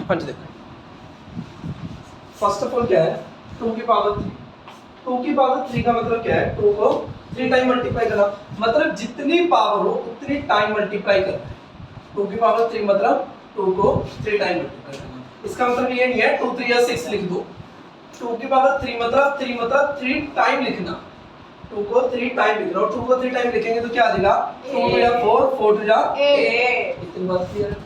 हाँ जी देखो, first of all क्या है 2 की पावर 3। 2 की पावर 3 का मतलब क्या है, 2 को 3 टाइम मल्टीप्लाई करना, मतलब जितनी पावर हो उतनी टाइम मल्टीप्लाई करना है। 2 की पावर 3 मतलब 2 को 3 टाइम मल्टीप्लाई करना। इसका मतलब ये नहीं है 2 3 या 6 लिख दो। 2 की पावर 3 मतलब 3 टाइम लिखना, 2 को 3 टाइम लिख रहा हूं। 2 को 3 टाइम लिखेंगे तो क्या आ जाएगा, 2 टू या 4, 4 टू या 8। इतनी बात क्लियर है।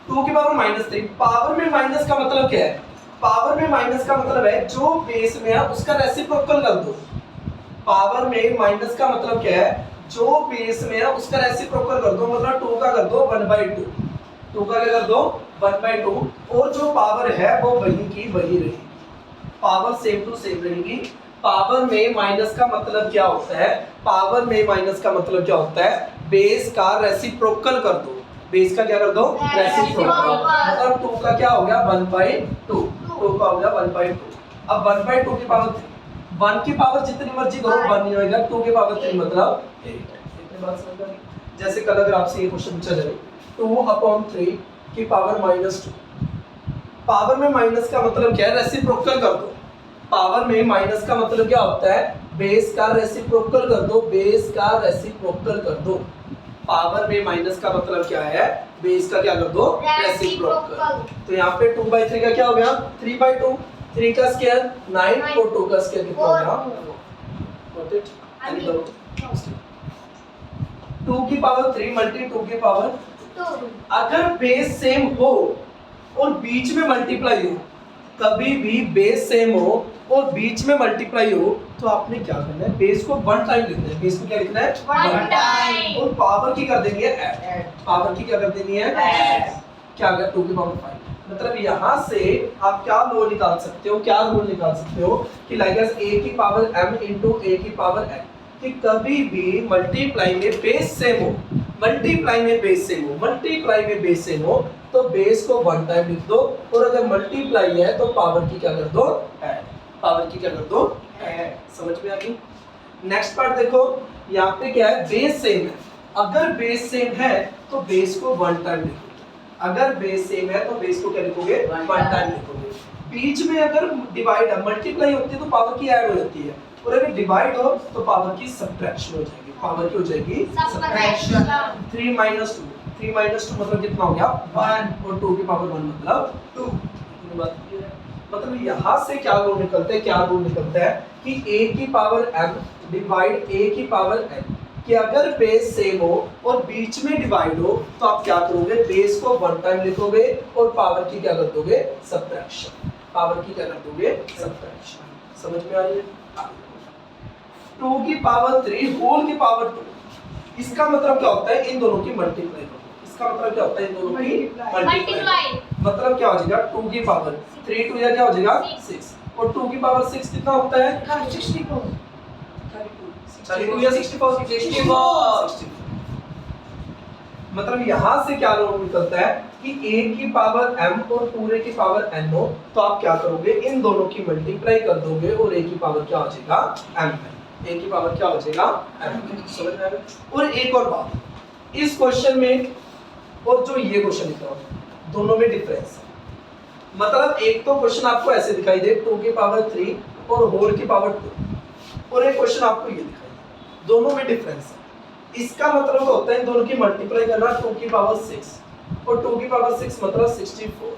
2 की पावर -3, पावर में माइनस का मतलब क्या है, पावर में माइनस का मतलब है जो बेस में है उसका रेसिप्रोकल कर दो। पावर में माइनस का मतलब क्या है, जो बेस में है उसका रेसिप्रोकल कर दो, मतलब 2 का कर दो 1/2। 2 का क्या कर दो 1/2, और जो पावर है वो वही की वही रहेगी, पावर सेम टू सेम रहेगी। पावर में माइनस का मतलब क्या होता है, पावर में माइनस का मतलब क्या होता है, बेस का रेसिप्रोकल कर दो। बेस का क्या कर दो, रेसिप्रोकल, मतलब 2 का क्या हो गया 1/2, 2 का हो गया 1/2। अब 1/2 की पावर 3, 1 की पावर जितनी मर्जी करो 1 नहीं होएगा, 2 की पावर 3 मतलब 8। इतनी बात समझ गए। जैसे कल अगर आपसे ये क्वेश्चन पूछा जाए 2/3 की पावर -2, पावर में माइनस का मतलब क्या है, रेसिप्रोकल कर दो। पावर में माइनस का मतलब क्या होता है, बेस का रेसिप्रोकल कर दो, बेस का रेसिप्रोकल कर दो। पावर में माइनस का मतलब क्या है, बेस का क्या कर दो, रेसिप्रोकल। तो यहाँ पे 2/3 का क्या हो गया 3/2, 3 का स्क्वायर 9 और 2 का स्क्वायर कितना हो गया 4। Any doubt? 2 की पावर 3 मल्टी 2 की पावर 2, अगर बेस सेम हो और बीच में मल्टीप्लाई हो, कभी भी बेस सेम हो और बीच में मल्टीप्लाई हो, तो आपने क्या करना है, बेस को 1 टाइम लिखना है। बेस को क्या लिखना है 1 टाइम, और पावर की कर देनी है ऐड, पावर की क्या कर देनी है ऐड। क्या आ गया 2 की पावर 5। मतलब यहाँ से आप क्या लो निकाल सकते हो, क्या रूल निकाल सकते हो कि लाइक एज a की पावर m into a की पावर n, कि कभी भी मल्टीप्लाई में बेस सेम हो, मल्टीप्लाई में बेस सेम हो, मल्टीप्लाई में बेस सेम हो, तो बेस को 1 टाइम लिख दो, और अगर मल्टीप्लाई है तो पावर की क्या कर दो ऐड, पावर की क्या कर दो ऐड। समझ में आ गई? नेक्स्ट पार्ट देखो, यहाँ पे क्या है, बेस सेम है। अगर बेस सेम है तो बेस को 1 टाइम लिखोगे, अगर बेस सेम है तो बेस को क्या लिखोगे 1 टाइम लिखोगे। बीच में अगर डिवाइड है, मल्टीप्लाई होती है तो पावर की ऐड हो जाती है, और अगर डिवाइड हो तो पावर की सब्ट्रैक्शन हो जाएगी, पावर की हो जाएगी सब्ट्रैक्शन। 3 - 2, 3 - 2 मतलब कितना हो गया 1, और 2 की पावर 1 मतलब 2। इतनी बात क्लियर है? मतलब यहाँ से क्या रूल निकलता है, क्या रूल निकलता है कि a की पावर m डिवाइड a की पावर n, कि अगर बेस सेम हो और बीच में डिवाइड हो तो आप क्या करोगे, बेस को 1 टाइम लिखोगे और पावर की क्या कर दोगे सब्ट्रैक्शन, पावर की क्या कर दोगे सब्ट्रैक्शन। समझ में आ रही है? 2 की पावर 3 होल की पावर 2, इसका मतलब क्या होता है, इन दोनों की मल्टीप्लाई करो। इसका मतलब क्या होता है, इन दोनों की मल्टीप्लाई, मतलब क्या हो जाएगा 2 की पावर 3 2 या क्या हो जाएगा 6, और 2 की पावर 6 कितना होता है 64, 32 या 64। मतलब यहाँ से क्या रूल निकलता है कि a की पावर m और पूरे की पावर n हो, तो आप क्या करोगे, इन दोनों की मल्टीप्लाई कर दोगे और a की पावर क्या हो जाएगा m है, a की पावर क्या हो जाएगा m। समझ में आ गया? और एक और बात, इस क्वेश्चन में और जो ये क्वेश्चन लिखा है दोनों में डिफरेंस है। मतलब एक तो क्वेश्चन आपको ऐसे दिखाई दे 2 की पावर 3 और होल की पावर 2, और एक क्वेश्चन आपको ये दिखाई दे, दोनों में डिफरेंस है। इसका मतलब होता है इन दोनों की मल्टीप्लाई करना 2 की पावर 6 और 2 की पावर 6 मतलब 64,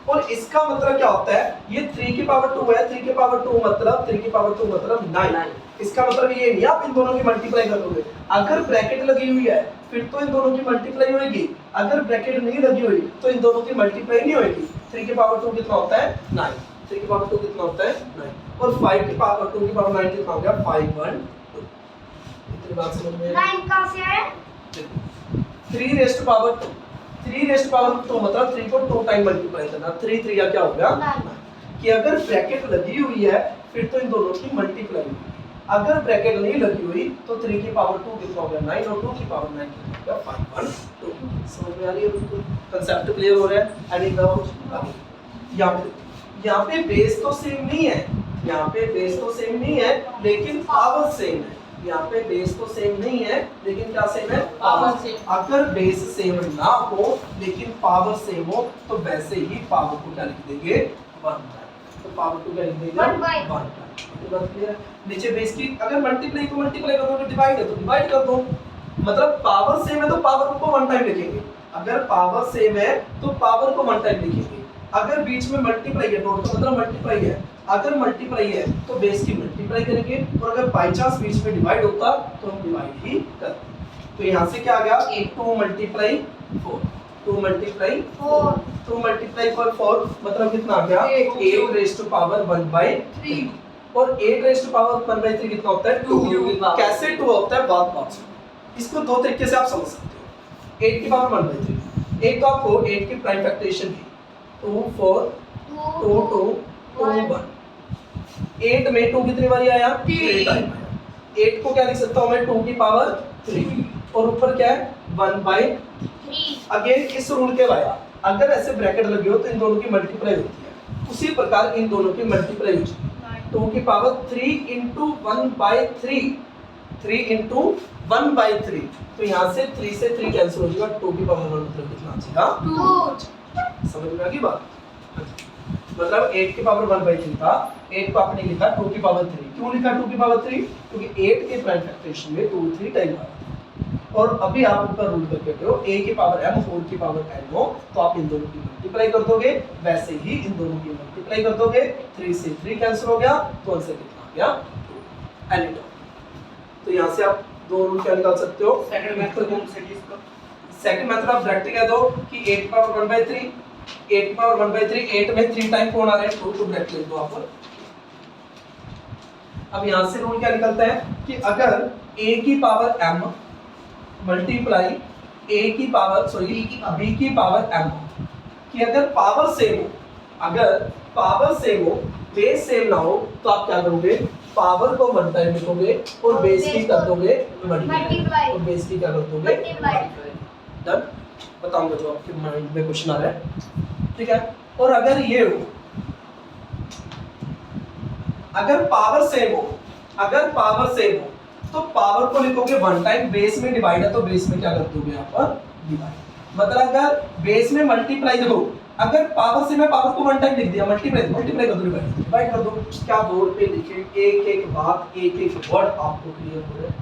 और इसका मतलब क्या होता है, ये 3 की पावर 2 है, 3 की पावर 2 मतलब 3 की पावर 2 मतलब 9। इसका मतलब ये नहीं आप इन दोनों की मल्टीप्लाई कर दोगे, अगर ब्रैकेट लगी हुई है फिर तो इन दोनों की मल्टीप्लाई होगी, अगर ब्रैकेट नहीं लगी हुई तो इन दोनों की मल्टीप्लाई नहीं होगी। 3 की पावर 2 कितना होता है 9, 3 की पावर 2 कितना होता है 9, और 5 की पावर 2 की पावर 9 कितना हो गया 5 1 2। इतनी बात समझ में 9 कहां से है 3 raise to power 2, 3 raise to power 2 मतलब 3 को 2 टाइम मल्टीप्लाई करना, 3 3 या क्या हो गया 9, कि अगर ब्रैकेट लगी हुई है फिर तो इन दोनों की मल्टीप्लाई होगी, अगर ब्रैकेट नहीं लगी हुई तो 3 की पावर 2 कितना हो गया 9 और 2 की पावर 9 कितना हो गया 5 1 2। समझ में आ रही है? बिल्कुल कांसेप्ट क्लियर हो रहा है? Any doubt? यहाँ पे बेस तो सेम नहीं है, यहाँ पे बेस तो सेम नहीं है लेकिन पावर सेम है। यहाँ पे बेस तो सेम नहीं है लेकिन क्या सेम है, पावर सेम। अगर बेस सेम ना हो लेकिन पावर सेम हो तो वैसे ही पावर को क्या लिख देंगे 1 तो पावर को क्या लिख देंगे 1 तो बात क्लियर है। नीचे बेस की अगर मल्टीप्लाई तो मल्टीप्लाई कर दो, डिवाइड है तो डिवाइड कर दो, मतलब पावर सेम है तो पावर को 1 टाइम लिखेंगे, अगर पावर सेम है तो पावर को 1 टाइम लिखेंगे, अगर बीच में मल्टीप्लाई है नोट का मतलब मल्टीप्लाई है, अगर मल्टीप्लाई है तो बेस की मल्टीप्लाई करेंगे और अगर बाई चांस बीच में डिवाइड होता तो हम डिवाइड ही करते। तो यहाँ से क्या आ गया 2 मल्टीप्लाई 4 2 मल्टीप्लाई 4 2 मल्टीप्लाई 4 मतलब कितना आ गया 8 रेज़ टू पावर 1/3 और 8 रेज़ टू पावर 1/3 कितना होता है 2 कैसे 2 होता है बात इसको दो तरीके से आप समझ सकते हो 8 की पावर 1/3 एक तो आपको 8 की प्राइम फैक्टराइजेशन की 2 4 2 2 2 1 8 में 2 कितनी बार आया 3 टाइम आया 8 को क्या लिख सकता हूं मैं 2 की पावर 3 और ऊपर क्या है 1/3 अगेन इस रूल के आया अगर ऐसे ब्रैकेट लगे हो तो इन दोनों की मल्टीप्लाई होती है उसी प्रकार इन दोनों की मल्टीप्लाई होती है 2 की पावर 3 into 1/3 3 into 1/3 तो यहाँ से 3 से 3 कैंसिल हो जाएगा 2 की पावर 1 मतलब कितना आ जाएगा 2 समझ में आ गई बात मतलब 8 की पावर 1/3 था 8 को आपने लिखा 2 की पावर 3 क्यों लिखा 2 की पावर 3 क्योंकि 8 के प्राइम फैक्टराइजेशन में 2 3 टाइम आया और अभी आप ऊपर रूल करके कहते हो a की पावर m 4 की पावर n हो तो आप इन दोनों की मल्टीप्लाई कर दोगे वैसे ही इन दोनों की मल्टीप्लाई कर दोगे 3 से 3 कैंसिल हो गया तो आंसर कितना आ गया 2 एनी तो यहाँ से आप दो रूल क्या निकाल सकते हो सेकंड मेथड कौन सा इसका सेकंड मेथड आप डायरेक्ट कह दो कि 8 की पावर 1/3 8 की पावर 1/3 8 में 3 टाइम कौन आ रहा है 2 तो डायरेक्ट लिख दो आप अब यहाँ से रूल क्या निकलता है कि अगर a की पावर m मल्टीप्लाई a की पावर सॉरी b की पावर m कि अगर पावर सेम हो अगर पावर सेम हो बेस सेम ना हो तो आप क्या करोगे पावर को 1 टाइम लिखोगे और बेस की कर दोगे मल्टीप्लाई और बेस की क्या कर दोगे डन बताऊंगा जो आपके माइंड में क्वेश्चन आ रहा है ठीक है और अगर ये हो अगर पावर सेम हो तो पावर को लिखोगे 1 टाइम बेस में डिवाइड है तो बेस में क्या कर दोगे यहाँ पर डिवाइड मतलब अगर बेस में मल्टीप्लाई देखो अगर पावर से मैं पावर को 1 टाइम लिख दिया मल्टीप्लाई कर दो डिवाइड कर दो क्या बोर्ड पे लिखे एक एक बात एक एक वर्ड आपको क्लियर हो रहा है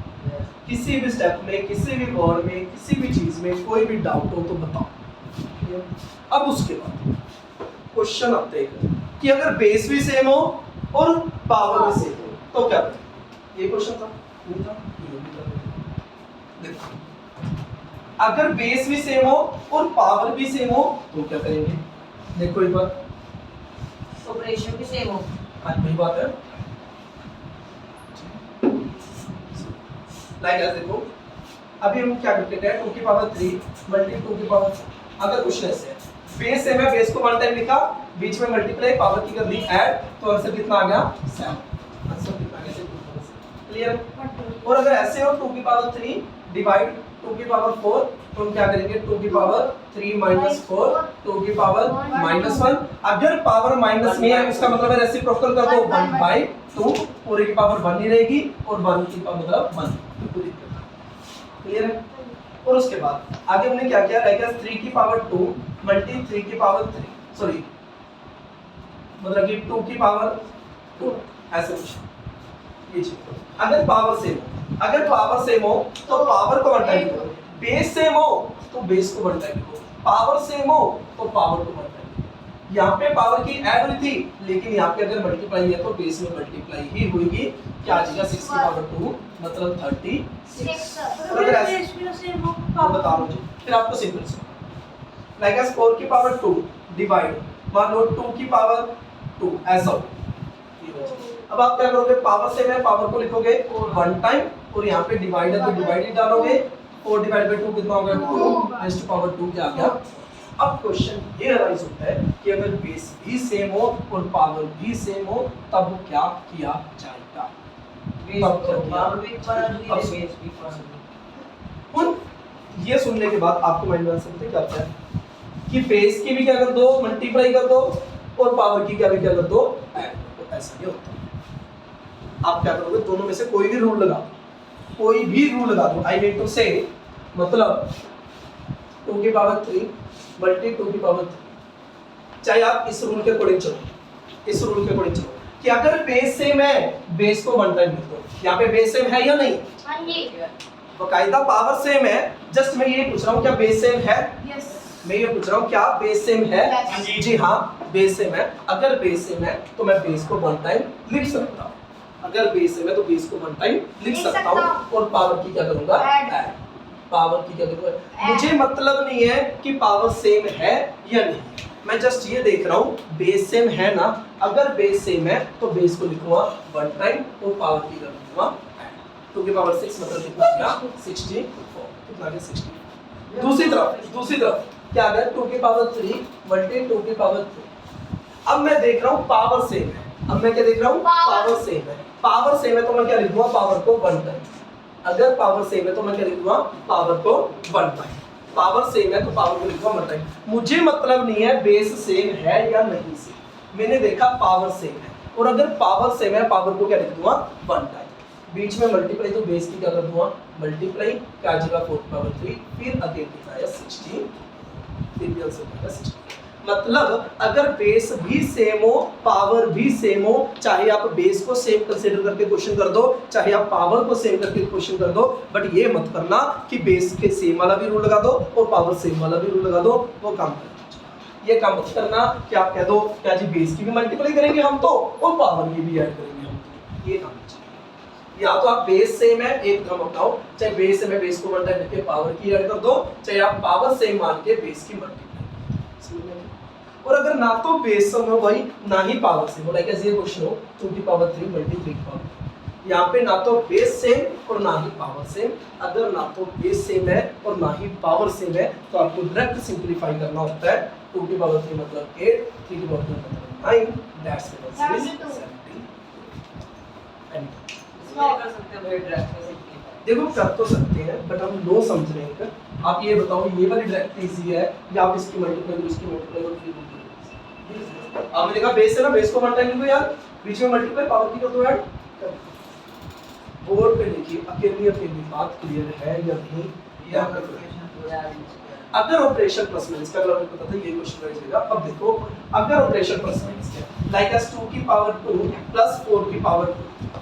किसी भी स्टेप में किसी भी वर्ड में किसी भी चीज में कोई भी डाउट हो तो बताओ अब उसके बाद क्वेश्चन आते हैं कि अगर बेस भी सेम हो और पावर भी सेम हो तो क्या करें ये क्वेश्चन था नहीं था देखो अगर बेस भी सेम हो और पावर भी सेम हो तो क्या करेंगे देखो एक बार ऑपरेशन भी सेम हो आज वही बात है लाइक ऐसे देखो अभी हम क्या करते हैं 2 की पावर 3 मल्टी 2 की पावर अगर क्वेश्चन ऐसे है बेस सेम है बेस को 1 टाइम लिखा बीच में मल्टीप्लाई पावर की कर दी ऐड तो आंसर कितना आ गया 7 आंसर कितना आ गया क्लियर और अगर ऐसे हो 2 की पावर 3 डिवाइड 2 की पावर 4 तो हम क्या करेंगे 2 की पावर 3 माइनस 4 2 की पावर माइनस 1 अगर पावर माइनस में है उसका मतलब है रेसिप्रोकल कर दो 1/2 पूरे की पावर 1 ही रहेगी और 1 की पावर मतलब 1 कोई दिक्कत नहीं क्लियर है और उसके बाद आगे हमने क्या किया रहेगा 3 की पावर 2 मल्टी 3 की पावर 3 सॉरी मतलब कि 2 की पावर 2 ऐसे कुछ ये चीज अगर पावर सेम हो तो पावर को 1 टाइम लिखो बेस सेम हो तो बेस को 1 टाइम लिखो पावर सेम हो तो पावर को 1 टाइम लिखो यहाँ पे पावर की ऐड हुई थी लेकिन यहाँ पे अगर मल्टीप्लाई है तो बेस में मल्टीप्लाई ही होगी क्या आ जाएगा 6 की पावर 2 मतलब 36 अगर ऐसे बता मुझे फिर आपको सिंपल से लाइक एस 4 की पावर 2 डिवाइड मान लो 2 की पावर 2 ऐसा हो अब आप क्या करोगे पावर सेम है पावर को लिखोगे 1 टाइम और यहाँ पे डिवाइड है तो डिवाइड ही डालोगे 4 डिवाइड बाय 2 कितना होगा 2 रेज़ टू पावर 2 क्या आ गया अब क्वेश्चन ये अराइज होता है कि अगर बेस भी सेम हो और पावर भी सेम हो तब क्या किया जाएगा ये सुनने के बाद आपको माइंड में आंसर क्या आता है कि बेस की भी क्या कर दो मल्टीप्लाई कर दो और पावर की क्या भी क्या कर दो ऐड कर दो ऐसा नहीं होता आप क्या करोगे दोनों में से कोई भी रूल लगा कोई भी रूल लगा दो, आई मीन टू से मतलब 2 की पावर 3 मल्टी 2 की पावर 3, चाहे आप इस रूल के अकॉर्डिंग चलो, इस रूल के अकॉर्डिंग चलो कि अगर बेस सेम है बेस को 1 टाइम लिख दो। यहाँ पे बेस सेम है या नहीं? हाँ जी। बकायदा पावर सेम है, जस्ट मैं ये पूछ रहा हूँ क्या बेस सेम है? यस। मैं ये पूछ रहा हूँ क्या बेस सेम है? Yes. जी हाँ बेस सेम है। अगर बेस सेम है तो मैं बेस को 1 टाइम लिख सकता हूँ, अगर बेस सेम है तो बेस को 1 टाइम लिख सकता हूँ और पावर की क्या करूँगा? Add. पावर की क्या करूँगा? मुझे मतलब नहीं है कि पावर सेम है या नहीं, मैं जस्ट ये देख रहा हूँ बेस सेम है ना, अगर बेस सेम है तो बेस को लिखूंगा 1 टाइम और पावर की कर दूंगा 2 की पावर 6 मतलब कितना आ गया? 64, कितना आ गया? 60। दूसरी तरफ क्या आ गया? 2 की पावर 3 मल्टी 2 की पावर 3। अब मैं देख रहा हूँ पावर सेम है, अब मैं क्या देख रहा हूँ? पावर सेम है। पावर सेम है तो मैं क्या लिखूंगा? पावर को 1 टाइम। अगर पावर सेम है तो मैं क्या लिखूंगा? पावर को 1 टाइम। पावर सेम है तो पावर को लिखूंगा 1 टाइम। मुझे मतलब नहीं है बेस सेम है या नहीं सेम, मैंने देखा पावर सेम है और अगर पावर सेम है पावर को क्या लिख दूंगा? 1 टाइम। बीच में मल्टीप्लाई तो बेस की क्या कर दूंगा? मल्टीप्लाई क्या आ जाएगा? 4 की पावर 3 फिर अगेन कितना है? 16 फिर भी आंसर आएगा 16। मतलब अगर बेस भी सेम हो पावर भी सेम हो, चाहे आप बेस को सेम कंसीडर करके क्वेश्चन कर दो चाहे आप पावर को सेम करके क्वेश्चन कर दो, बट ये मत करना कि बेस के सेम वाला भी रूल लगा दो और पावर सेम वाला भी रूल लगा दो, वो काम करना। ये काम मत करना कि आप कह दो क्या जी बेस की भी मल्टीप्लाई करेंगे हम तो और पावर की भी ऐड करेंगे हम तो, ये काम नहीं। या तो आप बेस सेम है एक क्रम अपनाओ, चाहे बेस सेम है बेस को 1 टाइम लिख के पावर की ऐड कर दो, चाहे आप पावर सेम मान के बेस की मल्टीप्लाई। और अगर ना तो बेस सेम हो भाई ना ही पावर सेम हो, लाइक ऐसे क्वेश्चन हो 2 की पावर 3 मल्टी 3 की पावर, यहाँ पे ना तो बेस सेम और ना ही पावर सेम। अगर ना तो बेस सेम है और ना ही पावर सेम है तो आपको डायरेक्ट सिंपलीफाई करना होता है। 2 की पावर 3 मतलब 8, 3 की पावर 3 मतलब 9, दैट्स इट। 70। कर सकते हैं भाई डायरेक्ट से। देखो कर तो सकते हैं बट हम लो समझ रहे हैं। आप ये बताओ ये वाली डायरेक्ट इजी है या आप इसकी मल्टीप्लाई करो इसकी मल्टीप्लाई करो फिर आपने देखा बेस है ना, बेस को 1 टाइम लिखो यार, बीच में मल्टीप्लाई पावर की कर दो ऐड। बोर्ड पे लिखिए अकेली अकेली बात क्लियर है या नहीं? या अगर ऑपरेशन प्लस माइनस का अगर आपको पता था ये क्वेश्चन रहेगा। अब देखो अगर ऑपरेशन प्लस माइनस है लाइक एस 2 की पावर 2 प्लस 4 की पावर 2,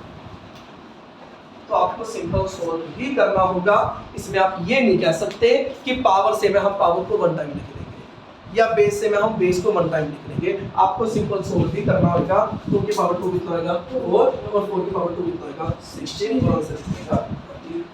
तो आपको सिंपल सोल्व ही करना होगा। इसमें आप ये नहीं कह सकते कि पावर से में हम पावर को 1 टाइम लिख देंगे या बेस से में हम बेस को 1 टाइम लिख देंगे। आपको सिंपल सोल्व ही करना होगा। 2 की पावर 2 कितना होगा? 4 और 4 की पावर 2 कितना होगा? 16 और आंसर कितना?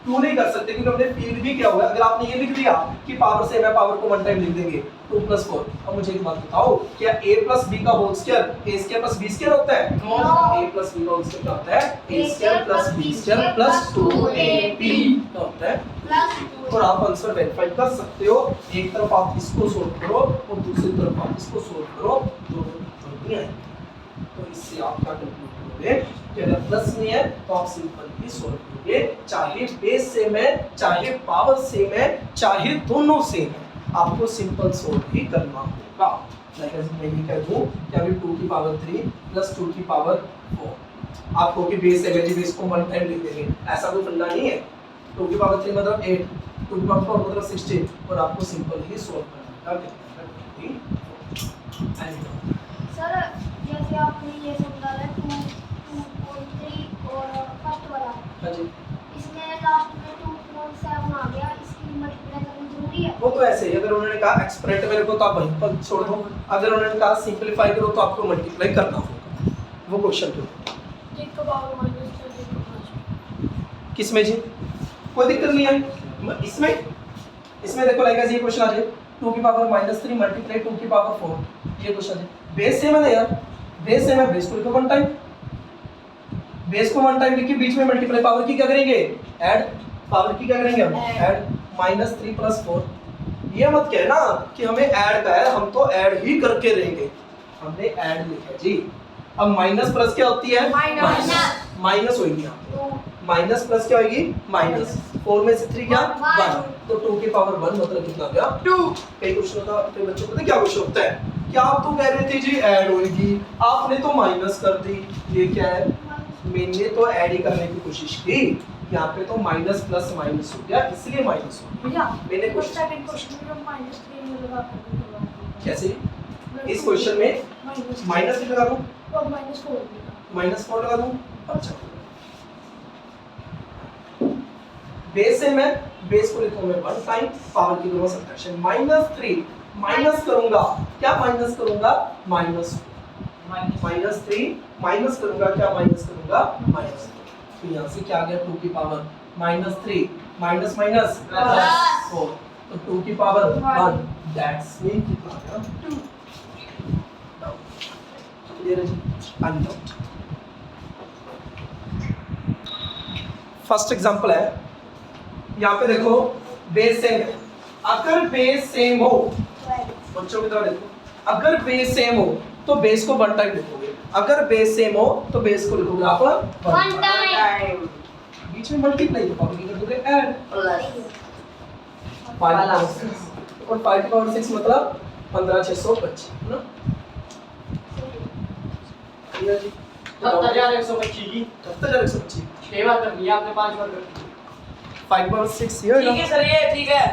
2 नहीं कर सकते क्योंकि हमने फील्ड भी क्या हुआ। अगर आपने ये लिख दिया कि पावर से में पावर को 1 टाइम लिख देंगे 2 + 4। अब मुझे एक बात बताओ क्या a + b का होल स्क्वायर a² + b² होता है? No. a + b का होल स्क्वायर क्या होता है? a² + b² + 2ab क्या होता है? और आप आंसर वेरीफाई कर सकते हो। एक तरफ आप इसको सोल्व करो और दूसरी तरफ आप इसको सोल्व करो, दोनों नहीं आएंगे। तो इससे आप क्या कंक्लूड करोगे कि अगर प्लस नहीं है तो आप सिंपल ही सोल्व करोगे। चाहे बेस सेम है चाहे पावर सेम है चाहे दोनों सेम है, आपको सिंपल सोल्व ही करना होगा। लाइक मैं ये कह दूं कि अभी 2 की पावर 3 + 2 की पावर 4 आपको कि बेस है वेरी बेस को 1 टाइम लिख देंगे, ऐसा कोई फंडा नहीं है। 2 की पावर 3 मतलब 8, 2 की पावर 4 मतलब 16 और आपको सिंपल ही सोल्व करना है। सर जैसे आपने ये समझाया 2.3 और फर्स्ट वाला, हाँ जी इसमें लास्ट में 2.7 आ गया, इसकी मल्टीप्लाई करनी जरूरी है? वो तो ऐसे ही अगर उन्होंने कहा एक्सप्रेट मेरे को तो आप वहीं पर छोड़ दो, अगर उन्होंने कहा सिंपलीफाई करो तो आपको मल्टीप्लाई करना होगा। वो क्वेश्चन क्यों किसमें जी? कोई दिक्कत नहीं है इसमें देखो लाइक ऐसे ये क्वेश्चन आ जाए 2 की पावर -3 मल्टीप्लाई 2 की पावर 4, ये क्वेश्चन है। बेस सेम है ना यार, बेस सेम है, बेस को लिखो 1 टाइम, बेस को 1 टाइम लिख के बीच में मल्टीप्लाई पावर की क्या करेंगे? ऐड। पावर की क्या करेंगे हम? ऐड। -3 + 4, ये मत कहना कि हमें ऐड का है, हम तो ऐड ही करके रहेंगे, हमने ऐड लिखा जी। अब माइनस प्लस क्या होती है? माइनस होगी यहाँ पे, माइनस प्लस क्या होगी? माइनस। 4 में से 3 क्या? 1, तो 2 की पावर 1 मतलब कितना आ गया? 2। कई क्वेश्चन होता है, कई बच्चों को पता है क्या क्वेश्चन होता है? क्या आप तो कह रहे थे जी ऐड होगी, आपने तो माइनस कर दी, ये क्या है? मैंने तो ऐड ही करने की कोशिश की, यहाँ पे तो माइनस प्लस माइनस हो गया, इसलिए माइनस हो गया। भैया मैंने वो क्वेश्चन सेकंड क्वेश्चन में -3 में लगा कर कैसे, इस क्वेश्चन में माइनस भी लगा दूं, और -4 भी -4 लगा दूं। अच्छा बेस सेम है, बेस को लिखूंगा मैं 1 टाइम, पावर की दोनों सब्ट्रैक्शन -3 माइनस करूंगा, क्या माइनस करूंगा, -3 माइनस करूंगा, क्या माइनस करूंगा, -4। तो यहाँ से क्या आ गया 2 की पावर -3 माइनस माइनस प्लस 4, तो 2 की पावर 1, दैट्स मीन कितना आ गया 2। क्लियर है जी, अनडाउट। फर्स्ट एग्जांपल है, यहाँ पे देखो बेस सेम है, अगर बेस सेम हो, बच्चों की तरह देखो, अगर बेस सेम हो तो बेस को 1 टाइम लिखोगे, अगर बेस सेम हो तो बेस को लिखोगे आप 1 टाइम बीच में मल्टीप्लाई तो पावर की कर दोगे ऐड, प्लस 5 और 5 की पावर 6 मतलब 15625 है ना। क्लियर जी, 7125 की 7125 6 बार कर दिया आपने, 5 बार कर दिया। 5 की पावर 6 ये होगा, ठीक है सर, ये ठीक है।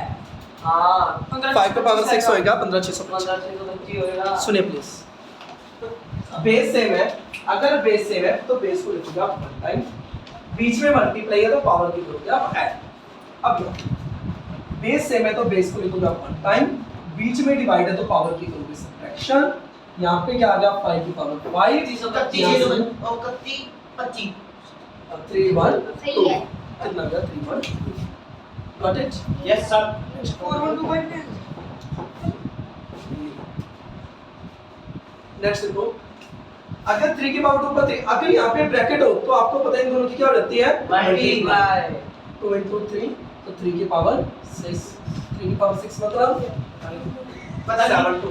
हाँ 5 की पावर 6 होएगा 15625। 15625 होएगा। सुनिए प्लीज, बेस सेम है, अगर बेस सेम है तो बेस को लिखोगे आप 1 टाइम, बीच में मल्टीप्लाई है तो पावर की करोगे आप ऐड। अब बेस सेम है तो बेस को लिखोगे आप 1 टाइम, बीच में डिवाइड है तो पावर की करोगे सब्ट्रैक्शन। यहाँ पे क्या आ गया 5 की पावर 5, 3 1 सही है। कितना आ गया 3 1 got it. Yes sir. Next देखो, अगर 3 की पावर 2 पर 3, अगर यहाँ पे ब्रैकेट हो तो आपको पता है इन दोनों की क्या रहती है, मल्टीप्लाई 2 into 3 तो 3 की पावर 6, 3 की पावर 6 मतलब पता नहीं। 7 2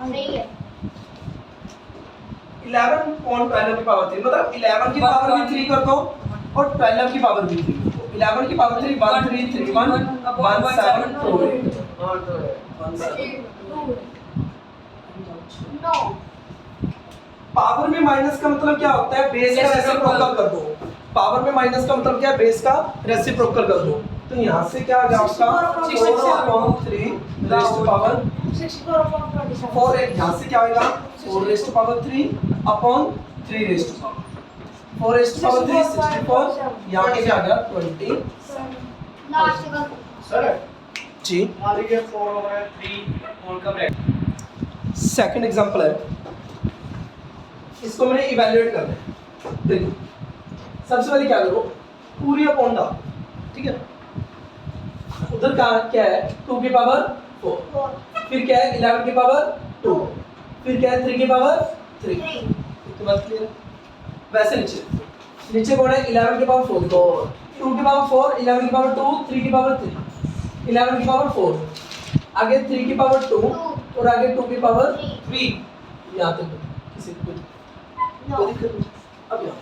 सही है। 11 on 12 की पावर 3 मतलब 11 की पावर भी 3 कर दो और 12 की पावर भी 3। 11 की पावर 3 1 3 3 1 1 7 2 और तो है 1 7। नो पावर में माइनस का मतलब क्या होता है, बेस का रेसिप्रोकल कर दो। पावर में माइनस का मतलब क्या है, बेस का रेसिप्रोकल कर दो। तो यहाँ से क्या आ गया आपका 4/3 रेज़ टू पावर 64/27 4 है, यहाँ से क्या आएगा 4 raise to power 3 upon 3 raise to power 4 raise to power 3 64, यहाँ पे क्या आ गया 20 लास्ट का सर जी। मान लीजिए 4 over 3 और का ब्रैकेट। सेकंड एग्जांपल है, इसको मैंने इवैल्यूएट करना है। देखो सबसे पहले क्या करो, पूरी अपॉन डाल, ठीक है। उधर का क्या है 2 की पावर 4, फिर क्या है 11 की पावर 2, फिर क्या है 3 की पावर 3। इसके बाद क्लियर है। वैसे नीचे कौन है 11 की पावर 4, 2 की पावर 4, 11 की पावर 2, 3 की पावर 3, 11 की पावर 4, आगे 3 की पावर 2 और आगे 2 की पावर 3। यहाँ तक किसी को कोई दिक्कत नहीं। अब यहाँ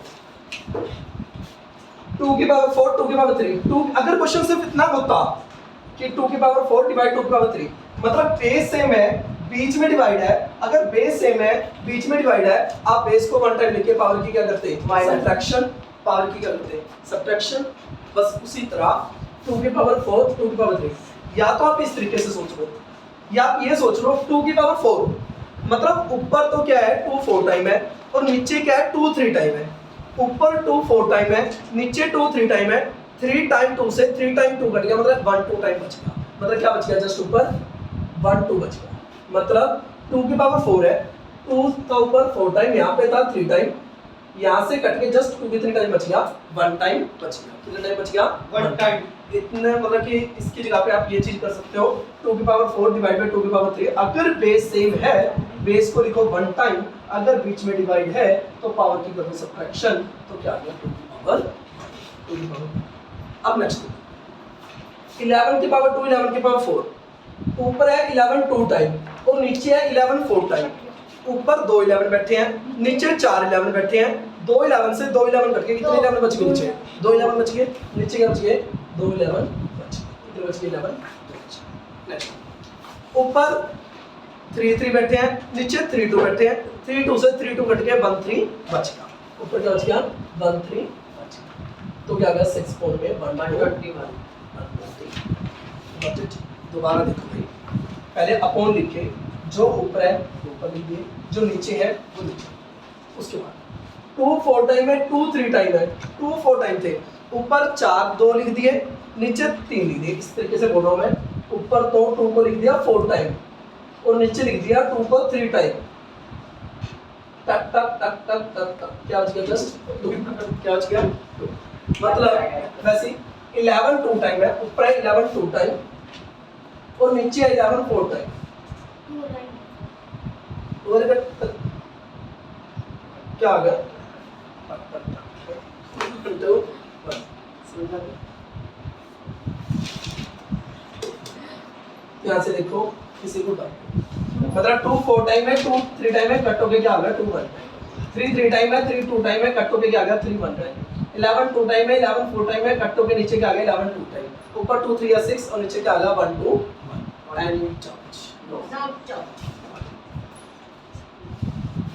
2 की पावर 4, 2 की पावर 3, 2 अगर क्वेश्चन सिर्फ इतना होता कि 2 की पावर 4 डिवाइड 2 की पावर 3 मतलब बेस सेम है बीच में डिवाइड है, अगर बेस सेम है बीच में डिवाइड है, आप बेस को 1 टाइम लिख के पावर की क्या करते हैं सब्ट्रैक्शन, पावर की क्या करते हैं सब्ट्रैक्शन। बस उसी तरह 2 की पावर 4, 2 की पावर 3, या तो आप इस तरीके से सोच लो या आप ये सोच लो 2 की पावर 4 मतलब ऊपर तो क्या है 2 4 टाइम है और नीचे क्या है 2 3 टाइम है। ऊपर 2 4 टाइम है, नीचे 2 3 टाइम है, 3 टाइम 2 से 3 टाइम 2 कट गया मतलब 1 2 टाइम बच गया। मतलब क्या बच गया, जस्ट ऊपर 1 2 बच गया। मतलब 2 की पावर 4 है, 2 का ऊपर 4 टाइम, यहाँ पे था 3 टाइम, यहाँ से कट के जस्ट 2 कितने टाइम बच गया 1 टाइम बच गया। कितने टाइम बच गया 1 टाइम। इतने मतलब कि इसकी जगह पे आप ये चीज कर सकते हो 2 की पावर 4 डिवाइड बाय 2 की पावर 3। अगर बेस सेम है बेस को लिखो 1 टाइम, अगर बीच में डिवाइड है तो पावर की करो सब्ट्रैक्शन, तो क्या आ गया 2 की पावर 2। अब नेक्स्ट 11 की पावर 2, 11 की पावर 4, ऊपर है 11 2 टाइम और नीचे है 11 4 टाइम। ऊपर 2 11 बैठे हैं, नीचे 4 11 बैठे हैं, 2 11 से 2 11 कट के कितने 11 बच गए, नीचे 2 11 बच गए, नीचे क्या बच गए 2 11 बच गए, कितने बच गए 11 बच गए। नेक्स्ट ऊपर 3 3 बैठे हैं, नीचे 3 2 बैठे हैं, 3 2 से 3 2 कट के 1 3 बच गया। ऊपर क्या बच गया 1 3 बच गया। तो क्या आ गया 6 4 में 121 120। दोबारा देखो भाई, पहले अपॉन लिखे, जो ऊपर है वो ऊपर लिख दिए, जो नीचे है वो नीचे। उसके बाद 2 4 टाइम है, 2 3 टाइम है, 2 4 टाइम थे, ऊपर 4 2 लिख दिए, नीचे 3 लिख दिए। इस तरीके से बोल रहा हूँ मैं, ऊपर तो 2 को लिख दिया 4 टाइम और नीचे लिख दिया 2 को 3 टाइम। टक टक टक टक टक टक, क्या बच गया? जस्ट 2। क्या बच गया? 2। मतलब वैसे 11 2 टाइम है, ऊपर है 11 2 टाइम और नीचे है 11 4 टाइम। क्या आ गया? यहाँ से देखो, किसी को मतलब 2 4 टाइम है, 2 3 टाइम है, कट होके क्या आ गया? 2 1 टाइम। 3 3 टाइम है, 3 2 टाइम है, कट होके क्या आ गया? 3 1 टाइम। 11 2 टाइम है, 11 4 टाइम है, कट होके नीचे क्या आ गया? 11 2 टाइम। ऊपर 2 3 या 6 और नीचे क्या आ गया? 1 2 1 and charge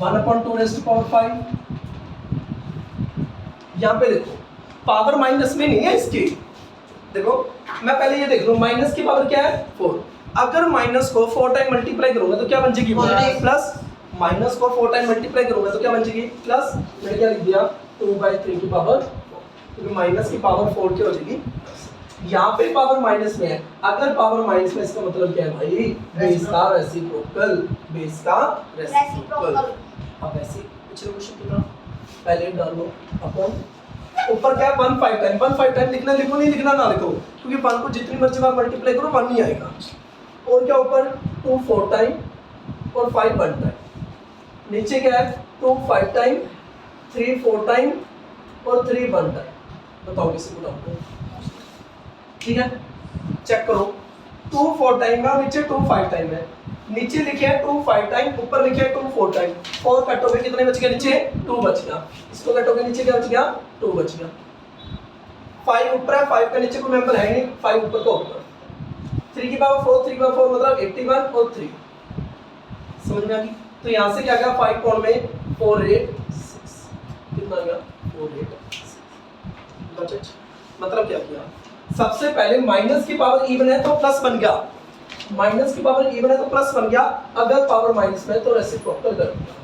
1/2 raised to power 5। यहाँ पे देखो पावर माइनस में नहीं है इसकी। देखो मैं पहले ये देख लूं, माइनस की पावर क्या है? 4। अगर माइनस को 4 टाइम मल्टीप्लाई करूंगा तो क्या बन जाएगी? प्लस। माइनस को 4 टाइम मल्टीप्लाई करूंगा तो क्या बन जाएगी? प्लस। मैंने क्या लिख दिया? 2/3 की पावर 4, क्योंकि माइनस की पावर 4 क्या हो जाएगी? यहाँ पे पावर माइनस में है, अगर पावर माइनस में, इसका मतलब क्या है भाई? बेस का रेसिप्रोकल। बेस का रेसिप्रोकल। अब ऐसे पिछले क्वेश्चन की तरह पहले डालो अपॉन, ऊपर क्या है? 1 5 टाइम। 1 5 टाइम लिखना लिखो, नहीं लिखना ना लिखो, क्योंकि 1 को जितनी मर्जी बार मल्टीप्लाई करो 1 नहीं आएगा। और क्या ऊपर? 2 4 टाइम और 5 1 टाइम। नीचे क्या है? 2 5 टाइम, 3 4 टाइम और 3 1 टाइम। बताओ किसी को डाउट? ठीक है, चेक करो। 2 4 टाइम है और नीचे 2 5 टाइम है। नीचे लिखे है 2 5 टाइम, ऊपर लिखे है 2 4 टाइम। 4 कटोगे कितने बच गए? नीचे 2 बच गया। इसको कटोगे नीचे क्या बच गया? 2 बच गया। 5 ऊपर है, 5 का नीचे कोई मेंबर है नहीं, 5 ऊपर का ऊपर। 3 की पावर 4, 3 की पावर 4 मतलब 81 और 3। समझ में आ गई? तो यहाँ से क्या गया? 5 कोण में 4 8 6 कितना आ गया? 4 8 6। Got it? मतलब क्या किया? सबसे पहले माइनस की पावर इवन है तो प्लस बन गया, माइनस की पावर इवन है तो प्लस बन गया। अगर पावर माइनस में है तो रेसिप्रोकल कर दिया।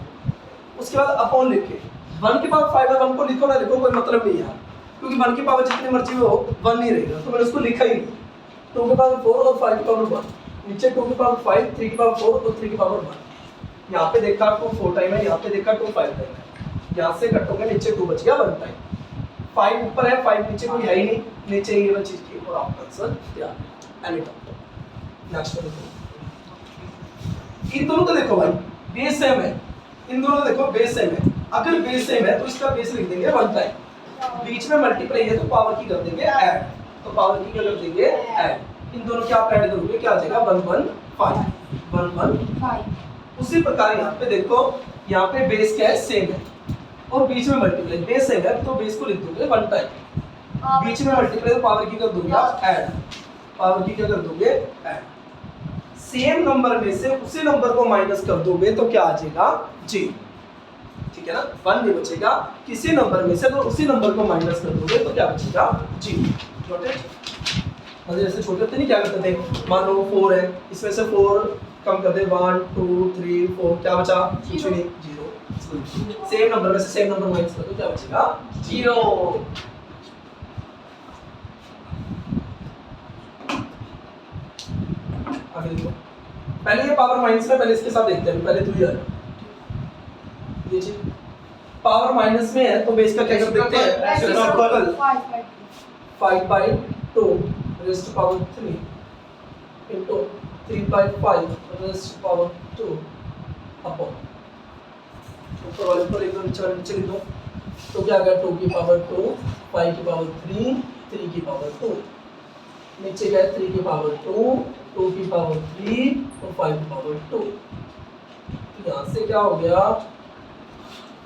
उसके बाद अपॉन लिखे, 1 की पावर 5 है, 1 को लिखो ना लिखो कोई मतलब नहीं है, क्योंकि 1 की पावर जितनी मर्जी हो 1 नहीं रहेगा, तो मैंने उसको लिखा ही नहीं। 2 की पावर 4 और 5 की पावर 1, नीचे 2 की पावर 5, 3 की पावर 4 और 3 की पावर 1। यहाँ पे देखा 2 4 टाइम है, यहाँ पे देखा 2 5 टाइम है। यहाँ से कटोगे नीचे 2 बच गया 1 टाइम। 5 ऊपर है, 5 नीचे कोई है ही नहीं, नीचे ये वाली चीज की, और आपका आंसर तैयार। Any doubt? नेक्स्ट देखो, इन दोनों को देखो भाई, बेस सेम है। इन दोनों को देखो बेस सेम है। अगर बेस सेम है तो इसका बेस लिख देंगे 1 टाइम। बीच में मल्टीप्लाई है तो पावर की कर देंगे ऐड, तो पावर की क्या कर देंगे? ऐड। इन दोनों की आप ऐड करोगे क्या आ जाएगा? 1 1 5 1 1 5। उसी प्रकार यहाँ पे देखो, यहाँ पे बेस क्या है? सेम है और बीच में मल्टीप्लाई। बेस सेम है तो बेस को लिख दोगे 1 टाइम, बीच में मल्टीप्लाई तो पावर की कर दोगे आप ऐड, पावर की क्या कर दोगे? ऐड। सेम नंबर में से उसी नंबर को माइनस कर दोगे तो क्या आ जाएगा? जी, ठीक है ना? 1 नहीं बचेगा, किसी नंबर में से तो उसी नंबर को माइनस कर दोगे तो क्या बचेगा? जी। Got it? मतलब जैसे छोटे होते नहीं क्या करते थे, मान लो 4 है, इसमें से 4 कम कर दे, 1 2 3 4, क्या बचा? कुछ नहीं, 0। सेम नंबर में से सेम नंबर माइनस कर दो, क्या बचेगा? 0। आगे देखो, पहले ये पावर माइनस में, पहले इसके साथ देखते हैं। पहले 2 यार ये चीज पावर माइनस में है तो बेस का क्या कर देखते हैं? Reciprocal. 5/2 raise to power 3 into 3/5 raise to power 2 upon ऊपर वाले पर एक दो नीचे लिख दो, तो क्या आ गया? 2 की पावर 2, 5 की पावर 3, 3 की पावर 2। नीचे क्या है? 3 की पावर 2, 2 की पावर 3 और 5 की पावर 2। तो यहाँ से क्या हो गया?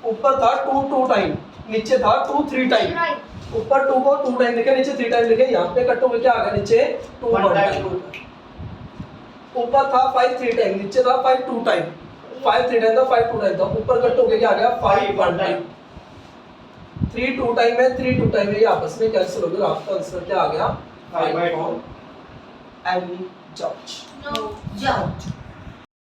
ऊपर था 2 2 टाइम, नीचे था 2 3 टाइम। ऊपर 2 को 2 टाइम लिखे, नीचे 3 टाइम लिखे। यहाँ पे कटोगे क्या आ गया? नीचे 2 1 टाइम। ऊपर था 5 3 टाइम, नीचे था 5 2 टाइम। 5 3 टाइम था, 5 2 टाइम था। ऊपर कटोगे क्या आ गया? 5 1 टाइम। 3 2 टाइम है, 3 2 टाइम है, ये आपस में कैंसिल हो गया। आपका आंसर क्या आ गया? 5/2। Any George. No. George.